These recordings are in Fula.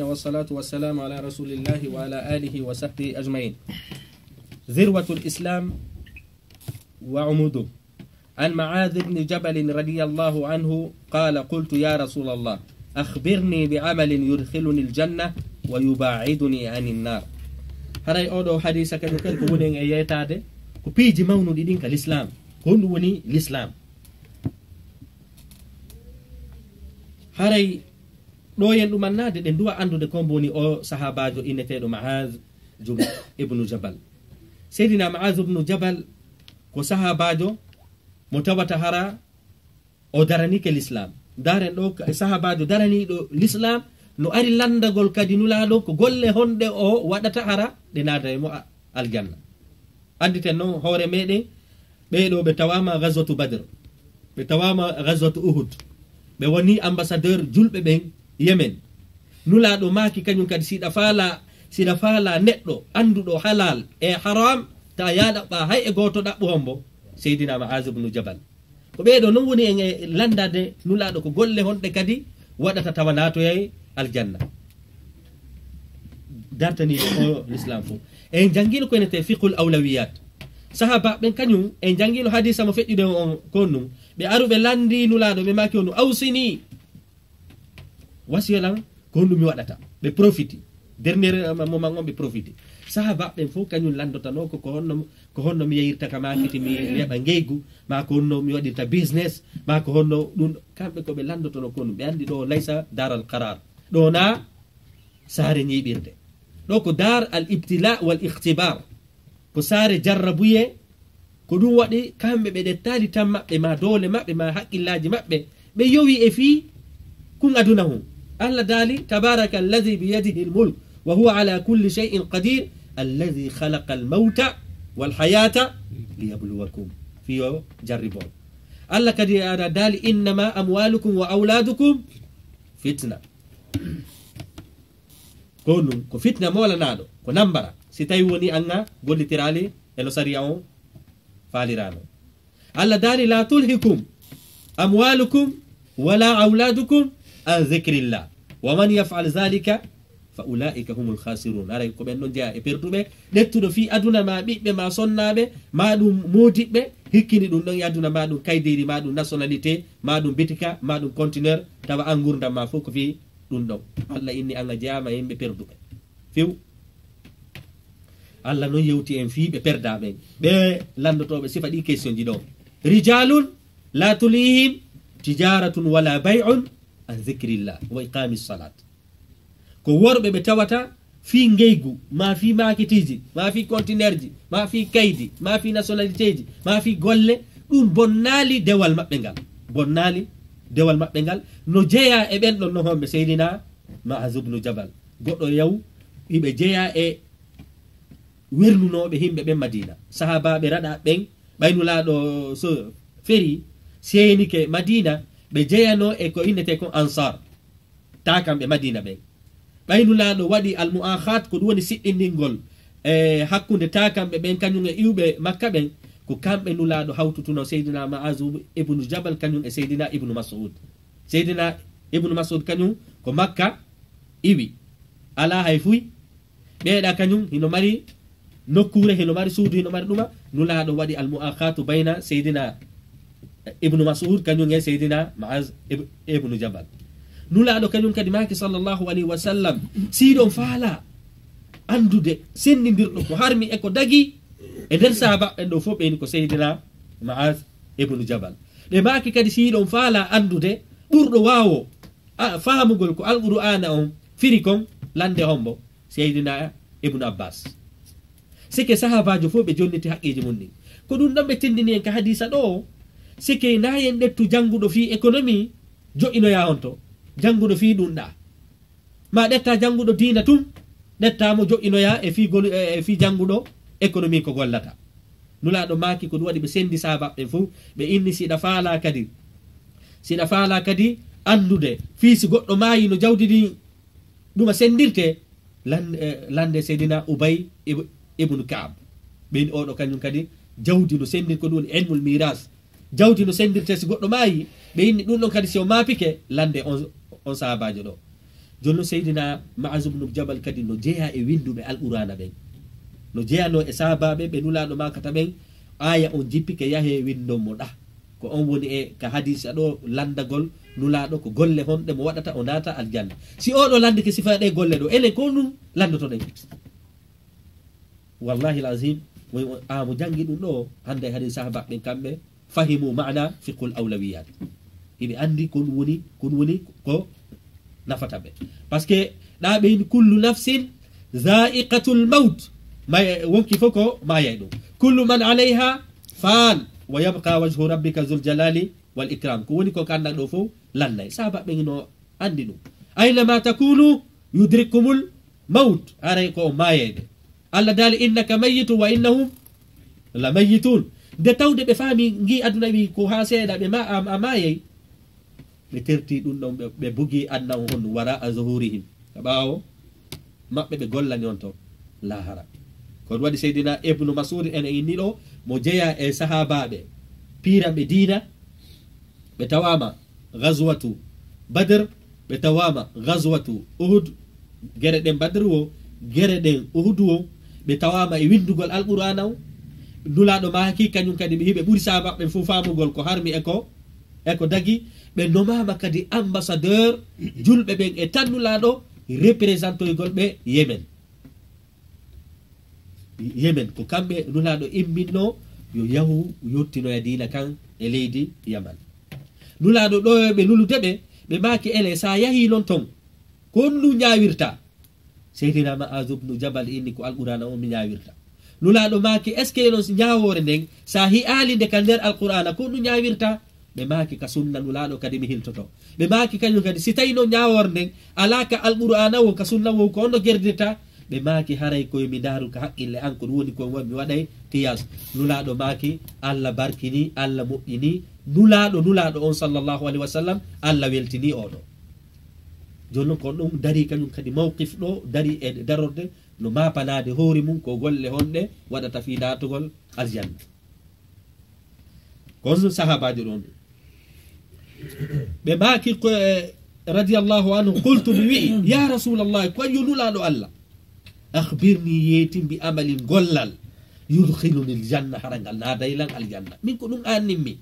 والصلاة والسلام على رسول الله وعلى آله وصحبه أجمعين. ذروة الإسلام وعموده. عن معاذ بن جبل رضي الله عنه قال قلت يا رسول الله أخبرني بعمل يدخلني الجنة ويباعدني عن النار. هراي أودو حديثة كنوكل كونين أياتade ko piiji mawnuɗi ɗin ka l'islam ko honɗum woni l'islam. haray ɗo yen ɗumannade ɗen duwa andude kombo woni o sahabajo inneteɗo Maaz ibnu Jabal. Seydina Maaz ibnu Jabal ko sahabajo mo tawata hara o daranike l'islam. Daren ɗo sahabajo daraniɗo l'islam no ari landagol kadi nulaɗo ko golle honɗe o waɗata hara ɗe naada e mo aljanna. anditen noon hoore meɗen ɓeɗo ɓe tawama gazwatu badre, ɓe tawama gazwatu uhud, ɓe woni ambassadeur julɓe ɓen yemen. nulaɗo maki kañum kadi siɗa faala neɗɗo anduɗo halal e haram ta yaɗaɓɓa hay e goto ɗaɓɓu hombo Seydina Maaz ibnu Jabal. ko ɓeɗo noon woni en e landade nulaɗo ko golle honɗe kadi waɗata tawa natoyay aljanna. dartani o l'islam fo en jangino ko enete fiqhul awlawiyat. sahaba ɓen kañum en jangino hadisa mo feƴƴude on konnum ɓe aruɓe landi nulaɗo ɓe maki onu awsini wasiyalan ko honɗum mi waɗata, ɓe profiti dernier moment on ɓe profiti. sahaba ɓen fof kañum landotano ko honno mi yeyirta ka makiti mi heɓa ngeygu ma ko honno mi waɗirta business ma ko honno ɗum. kamɓe koɓe landotano konnum ɓe andi ɗo laysa daral qarar, ɗo na saare ñiɓirde, ɗo ko dar al ibtila wal ikhtibar, ko saare jarrabuye. ko ɗum waɗi kamɓe ɓe ɗettali tan maɓɓe ma doole maɓɓe ma haqqillaji maɓɓe ɓe yowi e fii kun aduna hum. Allah daali tabaraka alladi biyadihi lmulk wa huwa ala kulli shay'in qadir alladi khalaqa almawta walhayata liyabluwakum fiyo jarribon. Allah kadi aɗa daali innama amwalukum wa auladukum fitna. ko ɗum ko fitna molanaɗo ko nambara si tawi woni anga gollitirali elo sariya o falirano. Allah daali la tulhikum amwalukum wala auladukum an dhikrillah wa man yaf'al dhalika fa ulaika humul khasirun. aray ko ɓen ɗon jeeya e perduɓe ɗettuɗo fi aduna ma ɓiɓɓe ma sonnaɓe ma ɗum modiɓɓe hikkini ɗum ɗon e aduna ma ɗum kaydiri ma ɗum nationalité ma ɗum bitika ma ɗum conteneur tawa an gurdam ma fof ko fi ɗum ɗon. Allah inni anga jeeyama yimɓe perduɓe few. Allah noon yewti en fi ɓe perdaɓen ɓe landotoɓe sifa ɗi question ji ɗo. rijalun la tulihim tijaratun wala bay'un an dhikrillah wa iqamis salat. ko worɓe ɓe tawata fi ngeygu ma fi makitiji ma fi conteneur ji ma fi kaydi ma fi nationalité ji ma fi golle ɗum bonnali dewal maɓɓe ngal, bonnali dewal maɓɓe ngal no jeeya e ɓen ɗon no homɓe Seydina Maaz ibnu Jabal. goɗɗo yaw iɓe jeeya e wernunoɓe himɓe ɓen Madina. sahabaɓe raɗa ɓen ɓaynulaɗo so feri seenike Madina ɓe jeeyano e ko innete ko ansar ta kamɓe Madina ɓen. ɓaynulaɗo waɗi almu'akhat ko ɗum woni siɗɗinɗingol e hakkude ta kamɓe ɓen kañum e iwɓe Makka ɓen. ko kamɓe nulaɗo hawtutuno Seydina Maaz ibnu Jabal kañum e Seydina ibnu Mas'ud. Seydina ibnu Mas'ud kañum ko Makka iwi ala hay fuy ɓeeɗa kañum hino mari nokkure, hino mari suudu, hino mari ɗuma. nulaɗo waɗi almu'akhatu bayna Seydina ibnu Mas'ud kañum e Seydina Maaz ibnu Jabal. nulaɗo kañum kadi maki sallllahu alayhi wa sallam siɗon faala andude sendidirɗo ko harmi e ko dagi e nder sahaba ɓen ɗo fof ɓeni ko Seydina Maaz ibnu Jabal. ɓe maki kadi siɗon faala andude ɓurɗo wawo faamugol ko alqur'ana on firi kon lande hombo Seydina ibnu Abbas. sike sahabajo fof ɓe jonniti haqqiji mum ɗin. ko ɗum ɗon ɓe tendini en ka hadisa ɗo sike nayen ɗettu jannguɗo fi économie jo'inoya on to jannguɗo fi ɗumɗa ma ɗetta jannguɗo diina tum ɗettamo jo'inoya e fi jannguɗo économie ko gollata. nulaɗo maki ko ɗum waɗi ɓe sendi sahabaɓe fof ɓe inni siɗa faala kadi andude fi si goɗɗo maayi no jawdi ɗi ɗuma sendirte lande Seydina Ubay ibnu Ka'b ɓeni oɗo kañum kadi jawdi no sendir ko ɗum woni ilmul miras. jawdi no sendirte si goɗɗo maayi ɓe inni ɗum ɗon kadi si o maapike lande on sahabajo ɗo. jonno seydina Muaz ibn Jabal kadi no jeeya e winduɓe alqur'ana ɓen no jeeyano e sahabaɓe ɓe nulaɗo makata ɓen aya on jippike yahe windomo ɗa ko on woni e ka hadisa ɗo landagol nulaɗo ko golle honɗe mo waɗata o naata aljanna si oɗo landike sifa ɗe golle ɗo enen ko ɗum landotoɗen wallahi lazim mo jangi ɗum ɗo hande hadi sahabaɓe kamɓe fahimu mana fiqhul awlawiyat hiɓe andi kon woni ko nafata ɓe par ce que ɗa ɓeyni kullu nafsin zaiqatul maut wonki fof ko mayay ɗum kullu man alayha fan wa yabqa wajhu rabbika zul jalali wal ikram ko woni ko kanɗa ɗo fof lannay sahabaɓe no andi ɗum aynama takunu yudrikkumul maut aray ko mayede allah daali innaka mayitu wa innahum la mayitun nde tawde ɓe faami gi aduna wi ko ha seeɗa ɓe a mayey ɓe terti ɗum ɗon ɓe bugi adna on wara a zuhurihim ka ɓaawo maɓɓe ɓe gollani on to lahara kono waɗi seydina ibnu masud en inni ɗo mo jeeya e sahabaɓe piiraɓe diina ɓe tawama gazwatu badr ɓe tawama gazwatu uhud guere ɗen badr o guere ɗen uhud o ɓe tawama e windugol alqur'ana o nulaɗo maki kañum kadi ɓe hiɓe ɓuuri sahabaɓe fof famugol ko harmi eko dagi ɓe nomama kadi ambassadeur julɓe ɓen e tannulaɗo représentoygol ɓe yemen ko kamɓe nulaɗo imminno yo yahu yottinoya dina kan e leydi yaman nulaɗo ɗo ɓe lulude ɓe maki ele sa yahi non ton ko nu ñawirta seydina Muaz ibn Jabal inni ko alqur'ana o mi ñawirta nulaɗo maki est ce que non ñawore nden sa hi'ali nde ka nder alqur'ana ko nu ñawirta ɓe maki ka sunna nulaɗo kadi mi hiltoto ɓe maki kañum kadi si tawi no ñawore nden ala ka alqur'ana o ka sunna wo ko onno gerdita ɓe maki haray koye mi daru ka haqqille an ko ɗum woni koye mi waɗay tiyas nulaɗo maki allah barkini allah moƴƴini nulaɗo on sallllahu alayhi wa sallam allah weltini oɗo jonnon kon ɗum dari kañum kadi mawqif ɗo dari e darorde no mapanade hoori mum ko golle honɗe waɗata fi datugol aljanna kon sahabaji ɗon ɓe maki radiallahu anhu qultu mi wi'i ya rasulallah koyo nulaɗo allah akhbirni yeeti mbi amalin gollal yudkhiluni ljanna hara ngal naadaylan aljanna min ko ɗum anninmi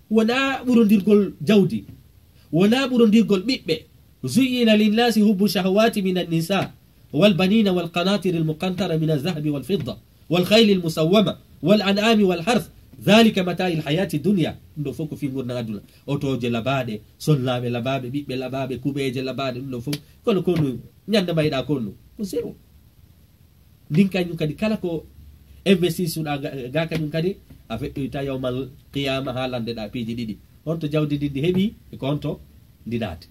wona ɓurodirgol jawdi wona ɓurodirgol ɓiɓɓe zuyina linnasi hubbu shahawati min annisa والبنين والقناطر المقنطرة من الذهب والفضة والخيل المسومة والأنعام والحرث ذلك متاع الحياة الدنيا ndo foko fi ngurna aduna otoje labade sollaɓe labaɓe ɓiɓɓe labaɓe kuɓeje labaɗe ɗum ɗo fof kono konno ñande mbayɗa konno ko zéro ndin kañum kadi kala ko investi suɗa ga kañum kadi a feƴƴoyta yawmal qiyama ha landeɗa piiji ɗiɗi honto jawdi ndi ndi heeɓi e ko honto ndinate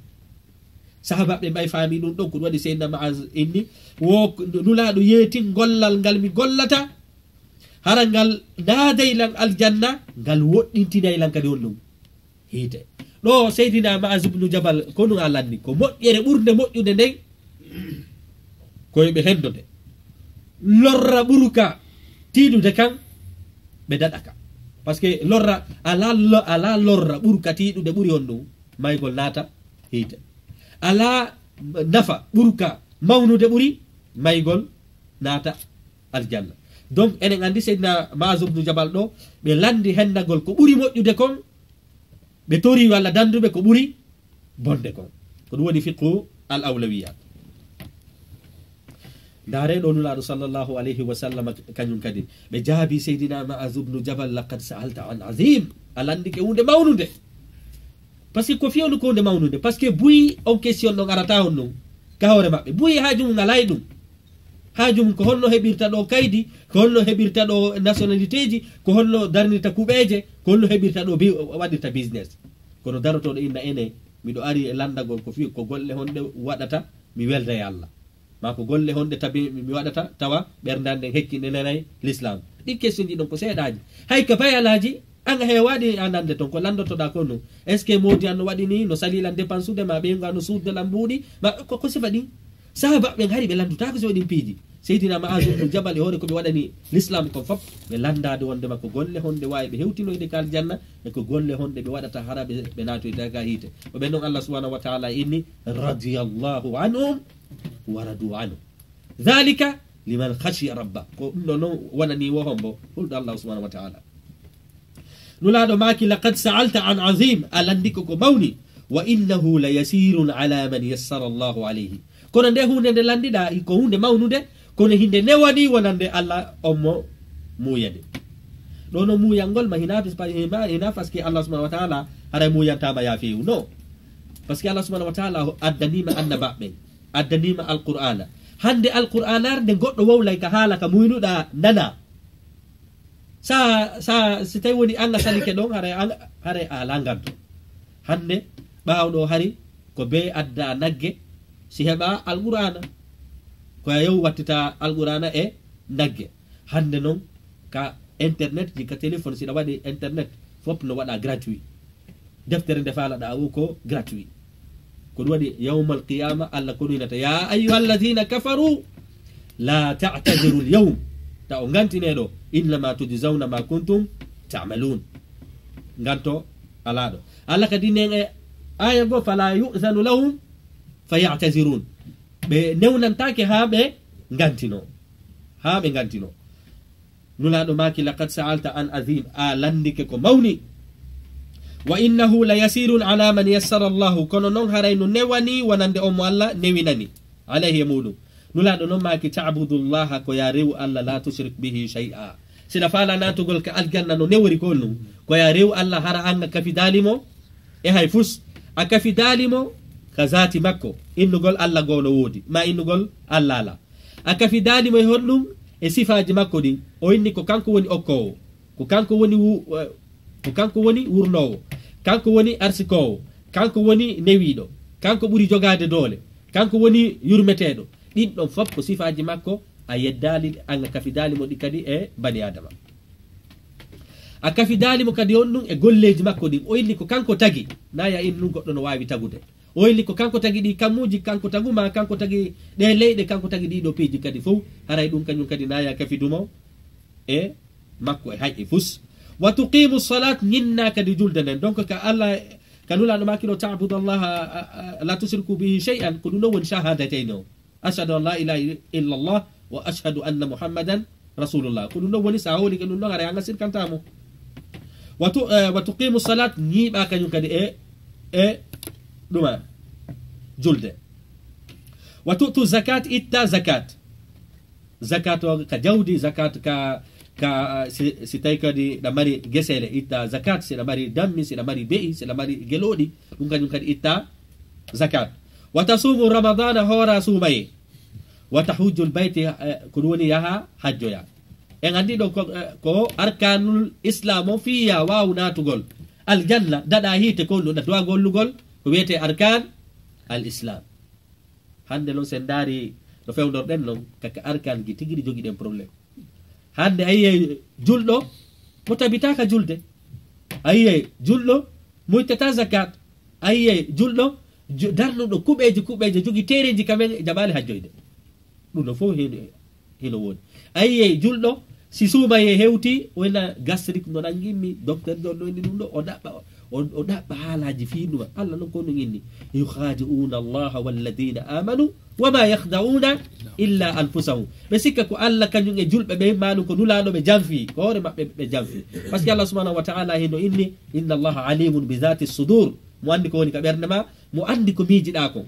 sahabaɓe mbay faami ɗum ɗon ko ɗum waɗi seydna Muaz inni wo nulaɗo yeeti gollal ngal mi gollata hara ngal naadaylan aljanna ngal woɗɗintinaylan kadi on ɗum hiite ɗo seydina Muaz ibnu Jabal ko ɗum alanni ko moƴƴere ɓurde moƴƴude nden koyeɓe hendode lorra ɓuruka tiiɗude kan ɓe daɗaka par ce que lorra ala lorra ɓuruka tiiɗude ɓuri on ɗum maygol naata hiite ala nafa ɓuruka mawnude ɓuri maygol naata aljanna donc enen andi seydna Muaz ibnu Jabal ɗo ɓe landi hendagol ko ɓuri moƴƴude kon ɓe tori walla danduɓe ko ɓuri bonde kon ko ɗum woni fiqhu al awlawiyat ndareɗo nulaɗo sallllahu alayhi wa sallam kañum kadi ɓe jaabi seydina Muaz ibnu Jabal laqad sa'alta an azim alandike hunde mawnude par ce que ko fiyonu ko hunde mawnude par ce que buyi on question ɗon arata on ɗum ka hoore maɓɓe buyi haajumum alay ɗum haajumum ko holno heɓirta ɗo kaydi ko holno heɓirta ɗo nationalité ji ko holno darnirta kuɓeje ko holno heɓirta ɗo waɗirta business kono darotoɗo inna ene miɗo ari e landagol ko fi ko golle honɗe waɗata mi welda e Allah ma ko golle honɗe tabi mi waɗata tawa ɓerdande hekkinenayi l'islam ɗin question ji ɗon ko seeɗaji hay ka bayalaji an hewaɗi anande toon ko landotoɗa ko no est ce que modi an no waɗi ni no salilan dépense ude ma ɓeyga no suudelan mbuuɗi ma ko sifa ɗin sahabaɓe hari ɓe landutako so waɗin piiji seydina Maaz ibn Jabal e hoore ko ɓe waɗani l'islam kon fof ɓe landade wondema ko golle honde wawi ɓe hewtinoyde kal janna e ko golle honde ɓe waɗata hara ɓe natoyde ga hiite o ɓen noon Allah subhanahu wa ta'ala inni radiyallahu anhum wa radu anhu dhalika liman khashiya rabba ko ɗum ɗo noon wonani wo hombo hulɗo Allah subhanahu wa ta'ala nulaɗo maki laqad sa'alta an azim alandiko ko mawni wa innahu la yasirun ala man yassara Allahu alayhi kono nde hunde nde landiɗa ko hunde mawnude kono hinde newani wonande Allah ommo muyade ɗo no muyalngol ma hina par ce que Allah subhanahu wa ta'ala haray muyantama ya fewu no par ce que Allah subhanahu wa ta'ala addanima annabaɓe addanima alqur'ana hande alqur'anar nde goɗɗo wowlay ka haala ka muynuɗa nana si tawi woni anga salike ɗon haray ala ngaddo hande ɓawɗo hari ko be adda nagge si heɓa alqur'ana ko yew wattita alqur'ana e nagge hande noon ka internet ji ka téléphone siɗa waɗi internet fof no waɗa gratuit deftere nde faalaɗa o ko gratuit ko ɗum waɗi yawma alqiyama Allah ko ɗuynata ya ayuha alladina kafaru la ta'tadiru lyawm ta o gantineɗo innama tujzauna ma kuntum ta'malun ganto alaɗo Allah kadi nen e aya go fala yu'zanu lahum fayatazirun ɓe newnantake ha ɓe gantino nulaɗo maki laqad sa'alta an azim a landike ko mawni wa innahu la yasirun ala man yassara Allahu kono noon haray no newani wonande on mo Allah newinani alayhi e muɗum nulaɗo noon maki ta'budullaha ko ya rew Allah la tushrik bihi shay'a sina faala natugol ka aljanna no newori ko ɗum ko ya rew Allah hara anga kafidalimo e hay fus a kafidalimo ka zati makko innugol Allah gowno woodi ma innugol Allah ala a kafidalimo e honɗum e sifaji makko ɗi o inni ko kanko woni okkowo ko kanko woni wurnowo kanko woni arsikowo kanko woni newiɗo kanko ɓuri jogade doole kanko woni yurmeteɗo ɗin ɗon fof ko sifaji makko a yeddali anga kafidalimo ɗi kadi e bani adama a kafidalimo kadi on ɗum e golleji makko ɗin o inni ko kanko tagi naya in ɗum goɗɗo no wawi tagude o inni ko kanko tagi ɗi kammuji kanko taguma kanko tagi ɗe leyɗe kanko tagi ɗiɗo piiji kadi fof haray ɗum kañum kadi naya kafidumo e makko e hayƴe fus wa tuqimu salat ñinna kadi julde nden donc ka Allah kanulaɗo makino ta'budu allaha la tusriku bihi shay'an ko ɗum ɗo woni shahadatayni o ashhadu an la ilaha illa allah wa ashhadu anna muhammadan rasulullah ko ɗum ɗo woni sa holi ke ɗum ɗon haray anga sirkantamo wa tuqimu salat ñiiɓa kañum kadi e ɗuma julde wa tu'tu zakat itta zakat o ka jawdi zakat ka si tawi kadi ɗa mari gesele itta zakat siɗa mari dammi siɗa mari be'i siɗa mari geloɗi ɗum kañum kadi itta zakat wa tasumu ramadana hoora suumaye wa tahujjul bayti ko ɗum woni yaha hajjoya en andi ɗo ko arkanul islam o fiya wawu natugol aljanna daɗa hiite ko ɗum ɗa gollugol ko wiyete arkan al islam hande noon sen daari no fewnorɗen noon kaka arkan gi tigui jogui ɗen probléme hande ayiye julɗo mo tabitaka julde ayiye julɗo moytata zakat ayiye julɗo darnuɗo kuɓeje jogui tereji kamen jaɓali hajjoyde ɗum ɗo fof heno woni ayiye julɗo si suumaye hewti wona gastrique no nangimmi docteur jonɗo inni ɗum ɗo o ɗaɓɓa haalaji fiɗuma Allah noon ko ɗum inni yukhadi'una allaha walladina amanu wama yakhda'una illa anfusahum ɓe sikka ko Allah kañum e julɓe ɓe maɗum ko nulaɗo ɓe janfi ko hoore maɓɓe ɓe janfi par ce que Allah subhanahu wa ta'ala heno inni inna allaha alimun bi dhati sudur mo andi ko woni ka ɓerde ma mo andi ko miijiɗa ko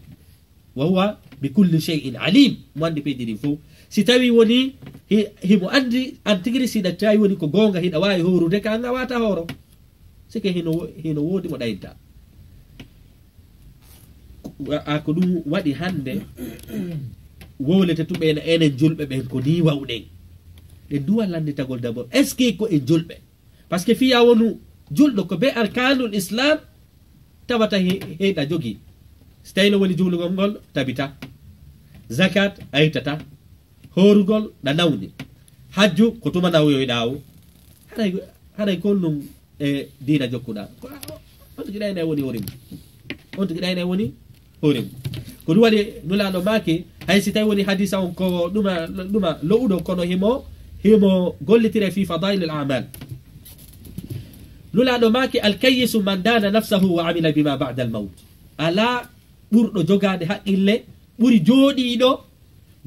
wa huwa bi kulli shay'in alim mo andi peeji ɗin fof si tawi woni himo andi an tigiri siɗa tawi woni ko gonga hiɗa wawi horude ka anga wata hooro sike hino woodi mo ɗayinta ko ɗum waɗi hande wowlete tuɓe enen julɓe ɓen ko ni wawɗen ɗe duwa landitagol d'abord est ce que ko e julɓe par ce que fiya wonu julɗo ko be arkanul islam tawata heyɗa jogui so tawi no woni juulugol ngol tabita zakat a ittata horugol ɗa nawni hajju ko tuma nawyoyɗa o haɗay kon ɗum e dina jokkuɗa on tigi ɗayne woni horim ko ɗum waɗi nulaɗo make hay si tawi woni hadisa on ko ɗuma lo'uɗo kono himo gollitire fi fadail al amal nulaɗo maki alkayisu man dana nafsahu wa amila bima ba'da al maut ala ɓurɗo jogade haqqille ɓuri jooɗiɗo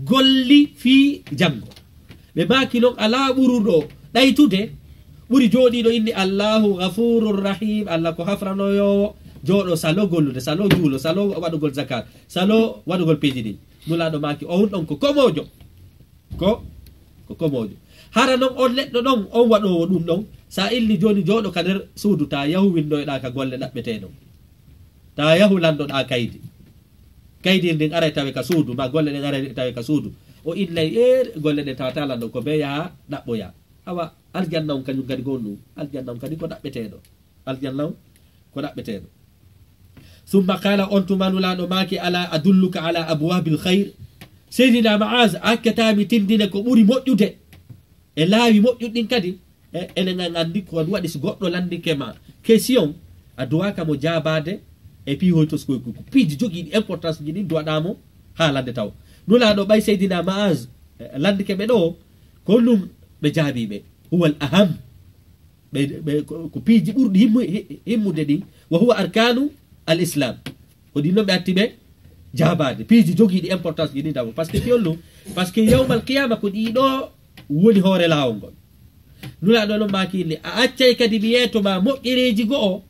golli fi janggo ɓe maki noon ala ɓuruɗo ɗaytude ɓuri jooɗiɗo inni allahu gafurur rahim allah ko hafranoyowo jooɗo salo gollude salo juulo salo waɗugol zakat salo waɗugol peeji ɗi nulaɗo maki on ɗon ko komojo ko komojo hara noon on neɗɗo ɗon on waɗowo ɗum ɗon sa illi joni jooɗo ka nder suudu ta yahu windoyɗa ka golle ɗaɓɓeteɗon ta yahu landoɗa kaydi ndin ara tawe ka suudu ma golle ɗen ara tawe ka suudu o illay golle ɗen tawata lanɗo ko be yaha ɗaɓɓoya awa aljanna on kañum kadi gonɗum aljanna on kadi ko ɗaɓɓeteɗo aljanna on ko ɗaɓɓeteɗo summa qala on tumanulaɗo maki ala adulluka ala abwabil khayr seydina maaz akkatami tindine ko ɓuri moƴƴude e laawi moƴƴuɗɗin kadi enen andi ko waɗi so goɗɗo landikema question a duwaka mo jabade e pihoytos koy ko piiji jogiiɗi importance ji ɗin duwaɗamo haalande taw nulaɗo ɓay seydina maaz landike ɓe ɗo ko ɗum ɓe jaabiɓe huwa al aham ɓe ko piiji ɓurɗi himmude ɗin wa huwa arkanu al islam ko ɗin noon ɓe atti ɓe jabade piiji jogiiɗi importance ji ɗin taw par ce que fiyollu par ce que yawmal qiyama ko ɗiɗo woni hoore laawol ngol nulaɗo noon makille a accay kadi mi yeetoma moƴƴereji go'o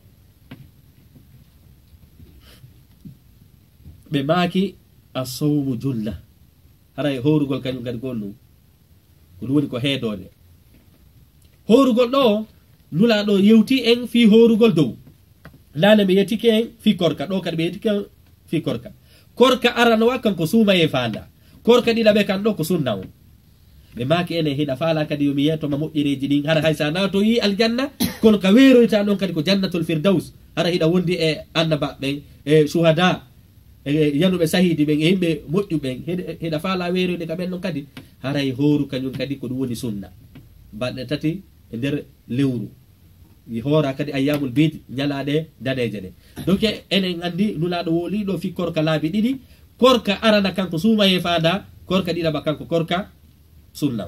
ɓe maaki a sowmu junna haray horugol kañum kadi gonɗum ko ɗum woni ko heedode horugol ɗo nulaɗo yewti en fi horugol dow nane mi yettike en fi korka ɗo kadi ɓe yettike en fi korka aranowa kanko suumaye fanda korka ɗiɗaɓe kan ɗo ko sunna on ɓe maaki ene hiɗa faala kadi yomi yettoma moƴƴereji ɗin hara hay sa nato yi aljanna kono ka weeroyta ɗon kadi ko jannatul firdaus hara hiɗa wondi e annaba ɓen e suhada e yanuɓe sahidi ɓen e yimɓe moƴƴuɓen hiɗa faala weeroyde ka ɓen ɗon kadi haray hooru kañum kadi ko ɗum woni sunna balɗe tati e nder lewru hoora kadi ayyamul bid ñalaɗe daneje ɗe donc enen andi nulaɗo woliɗo fi korka laabi ɗiɗi korka arana kanko suumaye faada korka ɗiɗaɓa kanko korka sunna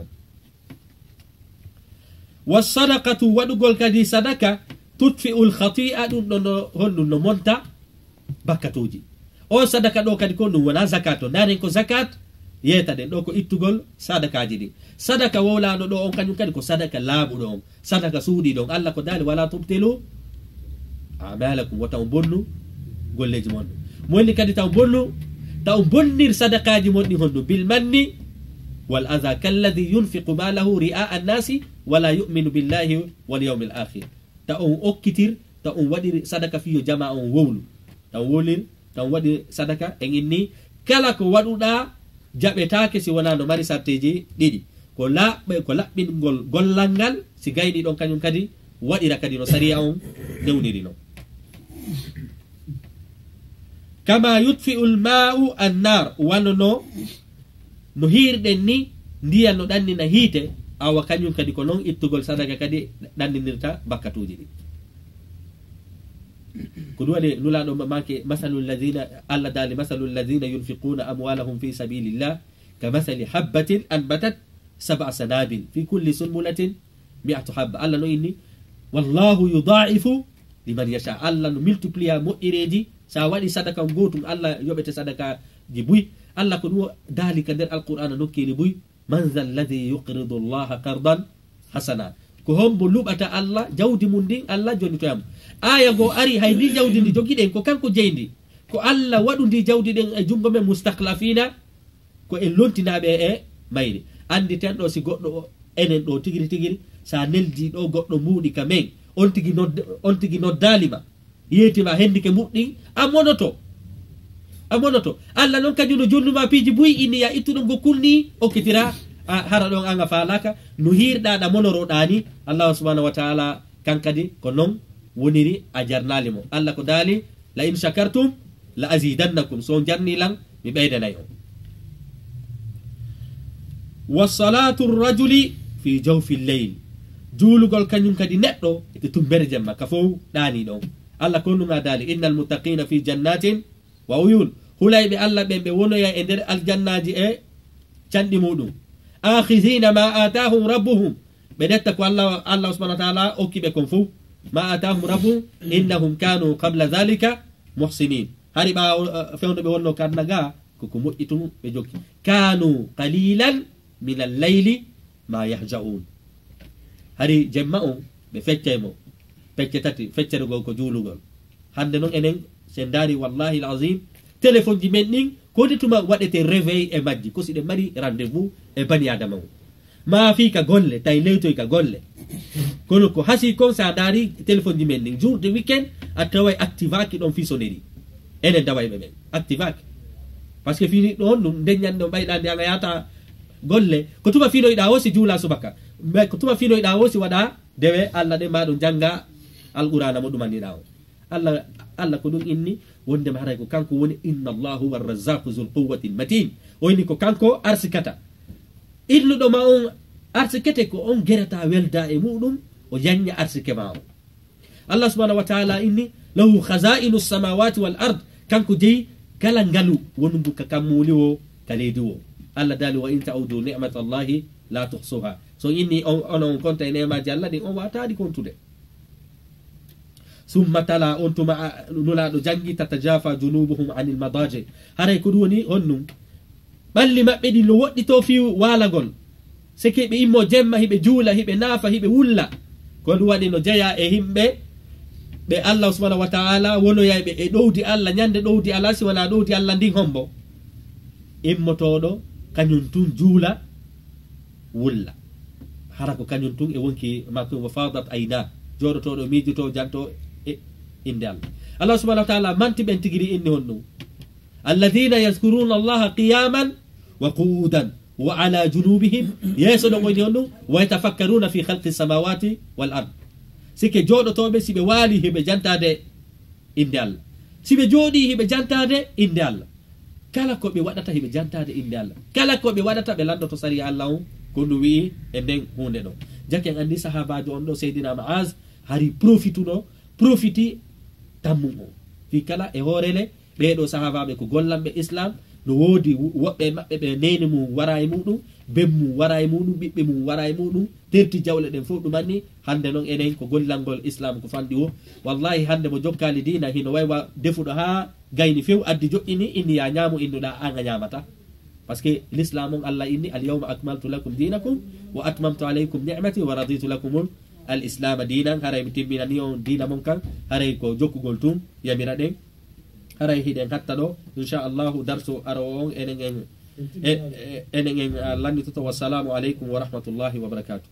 wa sadaqatu waɗugol kadi sadaka tutfi'u l khati'a ɗum ɗo honɗum no monta bakkatuji o sadaka ɗo kadi ko ɗum wona zakat o naren ko zakat yeta ɗen ɗo ko ittugol sadakaji ɗi sadaka wowlaɗo ɗo on kañum kadi ko sadaka laaɓuɗo on sadaka suuɗiɗo on allah ko daali wala tubtilu amalakum wo taw bonnu golleji mon ɗum monni kadi taw bonnu taw bonnir sadakaji mon ɗi honɗum bil manni wal adha kalladi yunfiqu malahu ri'a annasi wala yuminu billahi wal yawmil akhir ta on okkitir ta on waɗiri sadaka fiyo jama on wowlu taw wolir taw waɗi sadaka en inni kala ko waɗuɗa jaɓetake si wona no mari sarteji ɗiɗi ko laɓɓingol gollal ngal si gayni ɗon kañum kadi waɗira kadi no sariya on newniri no kama yutfi'u lma'u annar wano no hirɗen ni ndiyan no ɗannina hiite awa kañum kadi ko noon ittugol sadaka kadi ɗanninirta bakkatuji ɗi ko ɗum waɗi nulaɗo make masalu lladina allah daali masalu lladina yunfiquna amwalahum fi sabilillah ka masali habbatin anbatat sab'a sanabil fi kulli sunbulatin mi'atu habba allah no inni wallahu yudaifu liman yasha allah no multiplia moƴƴireji sa waɗi sadaka gotum allah yoɓete sadaka ji buy allah ko ɗum daali ka nder alqur'ana nokkiri buy man dha alladi yuqridu llaha qardan hasana ko hombo luɓata allah jawdi mum ndin allah joni toyam aya go ari hay ndi jawdi ndi jogiɗen ko kanko jeyndi ko allah waɗu ndi jawdi ɗen e jungo men mustaklafina ko en lontinaɓe e mayri andi ten ɗo si goɗɗo enen ɗo tigiri sa neldi ɗo goɗɗo muuɗi ka men on tigi noddalima yetima hendike muɗɗin a monoto allah noon kañum no jonnuma piiji buy inni ya ittuɗo ngo kulni okkitira hara ɗon anga falaka no hirɗaɗa monoroɗani allahu subhanahu wa taala kankadi ko noon woniri a jarnali mo allah ko daali la in shakartum la azidannakum so jarnilan mi ɓeydanayi on wa salatu rajuli fi jawfi lleyl juulugol kañum kadi neɗɗo e tumbere jemma ka fof ɗani ɗon allah ko nunga daali innal muttaqina fi jannatin wa uyun hulayɓe allah ɓen ɓe wonoya e nder aljannaji e canɗi muɗum akhidina ma atahum rabbuhum ɓe ɗetta ko allah subahana wa taala okkiɓe kon fo ma atahum rabbuhum innahum kanu qabla dhalika muhsinin hari ɓawa fewno ɓe wonno karna ga koko moƴƴitum ɓe jokki kanu qalilan min alleyli ma yahja'un hari jemma on ɓe feccaymo pecce tati feccere gol ko juulugol hande noon enen sen daari wallahi l'azim téléphone ji men ɗin kodi tuma waɗete réveil e majji ko si ɗe mari rendez vous e bani adama o ma fi ka golle tawi lewtoy ka golle kono ko hasi kon sa daari téléphone ji men ɗin jour de weekend a taway activaki ɗon fisoneri enen dawayɓe ɓen activaki par ce que fini ɗon ɗum ndeññande o ɓayɗa nde aga yata golle ko tuma finoyɗa o si juula subaka mais ko tuma finoyɗa o si waɗa dewe allah ɗe maɗum jangga alqurana mo ɗumanɗiɗa o allah ko ɗum inni wondema haray ko kanko woni inna allah huwa arrazaqu zul quwwati matin o inni ko kanko arsikata illuɗo ma on arsikete ko on gerata welda e muɗum o yanña arsike ma o allah subhanahu wa taala inni lahu khazainu samawati wal ard kanko jeeyi kala ngalu wonundu ka kammuli o ka leydi o allah daali wa in ta'udu ni'matallahi la tuhsuha so inni on konta e nemaji allah ɗin on wataɗi kontude summa tala on tuma nulaɗo jangi tatajafa junubuhum anil madaje haray ko ɗum woni honnum ɓalli maɓɓe ɗi no woɗɗito fi walagol seke ɓe immo jemma hiɓe juula hiɓe naafa hiɓe wulla ko ɗum waɗi no jeeya e himɓe ɓe allah subhanahu wa taala wonoyayɓe e ɗowdi allah ñande ɗowdi allah si wona ɗowdi allah ndin hombo immotoɗo kañum tun juula wulla hara ko kañum tun e wonki makko wa fadat ayna joɗotoɗo miijoto janto e inde allah allah subhanahu wa taala manti ɓen tigiri inni hon ɗum alladina yazkuruna allaha qiyaman wa qu'udan wa ala junubihim yeeso ɗo goyni hon ɗum wa yatafakkaruna fi halqi samawati wal ard sike joɗotoɓe siɓe waali hiɓe jantade inde allah siɓe jooɗi hiɓe jantade inde allah kala ko ɓe waɗata hiɓe jantade inde allah kala ko ɓe waɗata ɓe landoto sari allah on ko ɗum wi'i e nden hunde ɗo jake en andi sahabajo on ɗo seydina maaz hari profiti tammum o fi kala e hoorele ɓeɗo sahabaɓe ko gollanɓe islam no woodi woɓɓe maɓɓe ɓe neni mum wara e muɗum ben mum wara e muɗum ɓiɓɓe mum wara e muɗum terti jawle ɗen fof ɗumanni hande noon enen ko gollangol islam ko fanɗi o wallahi hande mo jokkali dina hino waywa defuɗo ha gayni few addi joƴƴini inni ya ñaamu innuɗa an a ñamata par ce que l'islam on allah inni al yawma akmaltu lakum dinakum wa atmamtu alaykum ni'mati wa raditu lakum al islam dinan haray mi timminani on dina mon kan haray ko jokkugol tum yamira ɗen haray hiɗen hatta ɗo inchallahu darso aro on enen en lannitoto wassalamu aleykum wa rahmatullahi wa barakatuh